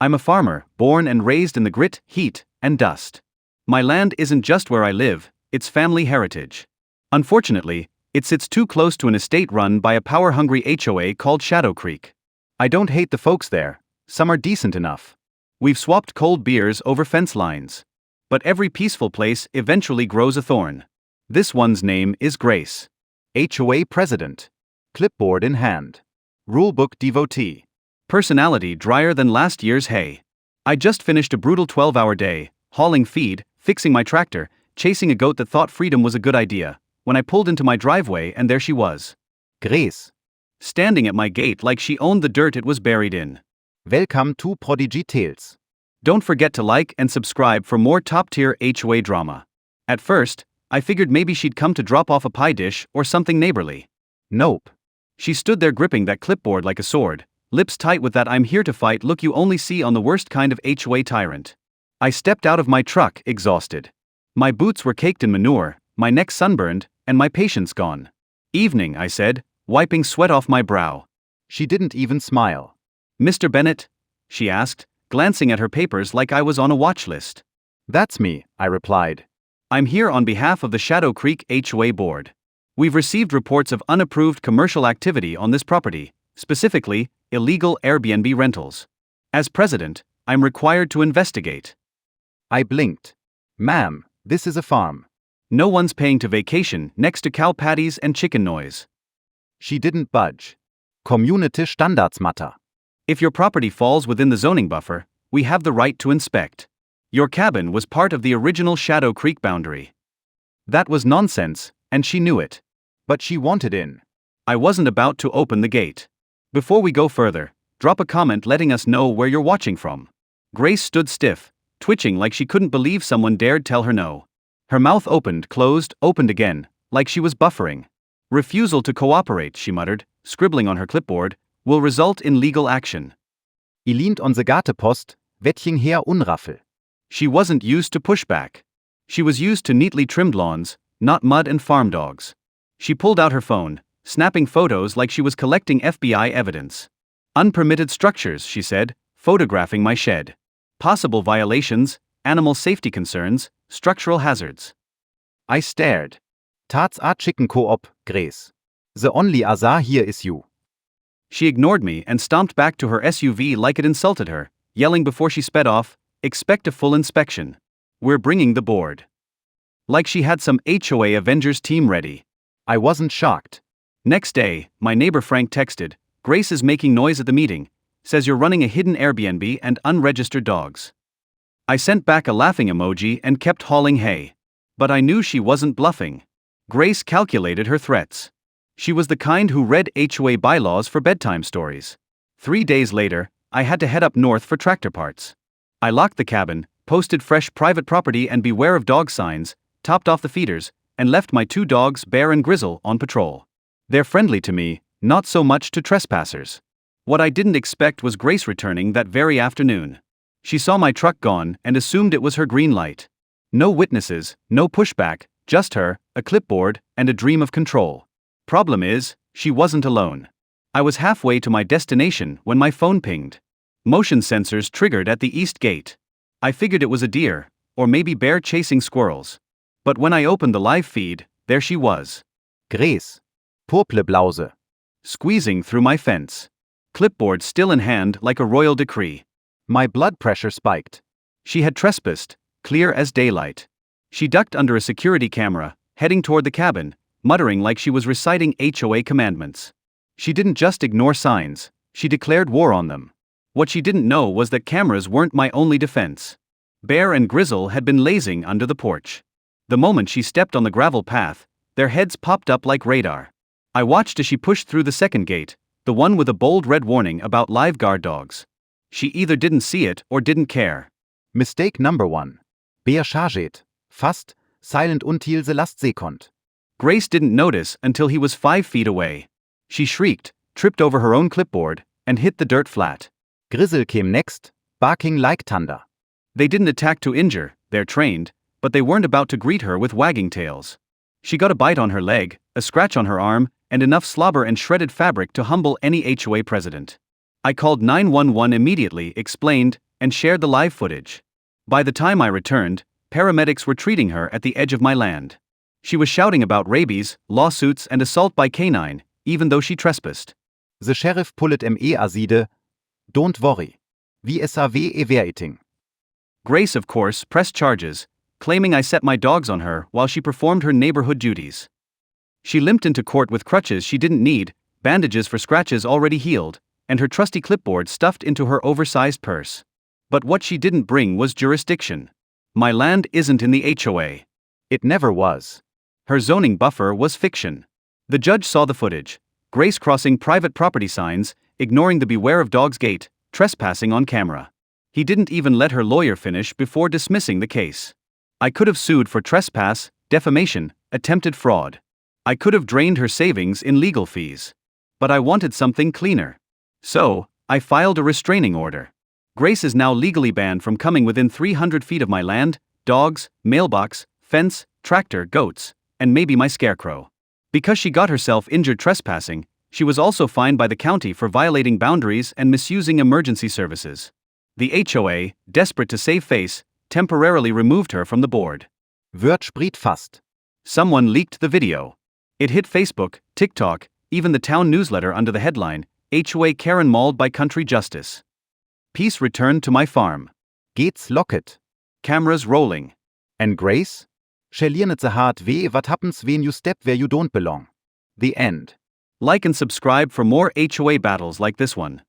I'm a farmer, born and raised in the grit, heat, and dust. My land isn't just where I live, it's family heritage. Unfortunately, it sits too close to an estate run by a power-hungry HOA called Shadow Creek. I don't hate the folks there, some are decent enough. We've swapped cold beers over fence lines. But every peaceful place eventually grows a thorn. This one's name is Grace. HOA president. Clipboard in hand. Rulebook devotee. Personality drier than last year's hay. I just finished a brutal 12-hour day, hauling feed, fixing my tractor, chasing a goat that thought freedom was a good idea, when I pulled into my driveway and there she was. Grace. Standing at my gate like she owned the dirt it was buried in. Welcome to Prodigy Tales. Don't forget to like and subscribe for more top-tier HOA drama. At first, I figured maybe she'd come to drop off a pie dish or something neighborly. Nope. She stood there gripping that clipboard like a sword, lips tight with that I'm here to fight look you only see on the worst kind of HOA tyrant. I stepped out of my truck, exhausted. My boots were caked in manure, my neck sunburned, and my patience gone. Evening, I said, wiping sweat off my brow. She didn't even smile. Mr. Bennett? She asked, glancing at her papers like I was on a watch list. That's me, I replied. I'm here on behalf of the Shadow Creek HOA board. We've received reports of unapproved commercial activity on this property, specifically, illegal Airbnb rentals. As president, I'm required to investigate. I blinked. Ma'am, this is a farm. No one's paying to vacation next to cow patties and chicken noise. She didn't budge. Community standards matter. If your property falls within the zoning buffer, we have the right to inspect. Your cabin was part of the original Shadow Creek boundary. That was nonsense, and she knew it. But she wanted in. I wasn't about to open the gate. Before we go further, drop a comment letting us know where you're watching from. Grace stood stiff, twitching like she couldn't believe someone dared tell her no. Her mouth opened, closed, opened again, like she was buffering. Refusal to cooperate, she muttered, scribbling on her clipboard, will result in legal action. I lient onze gatepost, wettjing her unraffel. She wasn't used to pushback. She was used to neatly trimmed lawns, not mud and farm dogs. She pulled out her phone, snapping photos like she was collecting FBI evidence. Unpermitted structures, she said, photographing my shed. Possible violations, animal safety concerns, structural hazards. I stared. Tats a chicken co-op, Grace. The only azar here is you. She ignored me and stomped back to her SUV like it insulted her, yelling before she sped off, expect a full inspection. We're bringing the board. Like she had some HOA Avengers team ready. I wasn't shocked. Next day, my neighbor Frank texted, Grace is making noise at the meeting, says you're running a hidden Airbnb and unregistered dogs. I sent back a laughing emoji and kept hauling hay. But I knew she wasn't bluffing. Grace calculated her threats. She was the kind who read HOA bylaws for bedtime stories. 3 days later, I had to head up north for tractor parts. I locked the cabin, posted fresh private property and beware of dog signs, topped off the feeders, and left my 2 dogs, Bear and Grizzle, on patrol. They're friendly to me, not so much to trespassers. What I didn't expect was Grace returning that very afternoon. She saw my truck gone and assumed it was her green light. No witnesses, no pushback, just her, a clipboard, and a dream of control. Problem is, she wasn't alone. I was halfway to my destination when my phone pinged. Motion sensors triggered at the east gate. I figured it was a deer, or maybe bear chasing squirrels. But when I opened the live feed, there she was. Grace. Purple Blause. Squeezing through my fence. Clipboard still in hand like a royal decree. My blood pressure spiked. She had trespassed, clear as daylight. She ducked under a security camera, heading toward the cabin, muttering like she was reciting HOA commandments. She didn't just ignore signs, she declared war on them. What she didn't know was that cameras weren't my only defense. Bear and Grizzle had been lazing under the porch. The moment she stepped on the gravel path, their heads popped up like radar. I watched as she pushed through the second gate, the one with a bold red warning about live guard dogs. She either didn't see it or didn't care. Mistake number 1. Bear charget. Fast, silent until the last second. Grace didn't notice until he was 5 feet away. She shrieked, tripped over her own clipboard, and hit the dirt flat. Grizzle came next, barking like thunder. They didn't attack to injure, they're trained, but they weren't about to greet her with wagging tails. She got a bite on her leg, a scratch on her arm, and enough slobber and shredded fabric to humble any HOA president. I called 911 immediately, explained, and shared the live footage. By the time I returned, paramedics were treating her at the edge of my land. She was shouting about rabies, lawsuits, and assault by canine, even though she trespassed. The sheriff pulled me aside. Don't worry. We are evaluating. Grace, of course, pressed charges, claiming I set my dogs on her while she performed her neighborhood duties. She limped into court with crutches she didn't need, bandages for scratches already healed, and her trusty clipboard stuffed into her oversized purse. But what she didn't bring was jurisdiction. My land isn't in the HOA. It never was. Her zoning buffer was fiction. The judge saw the footage. Grace crossing private property signs, ignoring the beware of dogs gate, trespassing on camera. He didn't even let her lawyer finish before dismissing the case. I could have sued for trespass, defamation, attempted fraud. I could have drained her savings in legal fees. But I wanted something cleaner. So, I filed a restraining order. Grace is now legally banned from coming within 300 feet of my land, dogs, mailbox, fence, tractor, goats, and maybe my scarecrow. Because she got herself injured trespassing, she was also fined by the county for violating boundaries and misusing emergency services. The HOA, desperate to save face, temporarily removed her from the board. Word spricht fast. Someone leaked the video. It hit Facebook, TikTok, even the town newsletter under the headline, HOA Karen mauled by country justice. Peace returned to my farm. Geht's locket. Cameras rolling. And Grace? She learned the hard way what happens when you step where you don't belong. The end. Like and subscribe for more HOA battles like this one.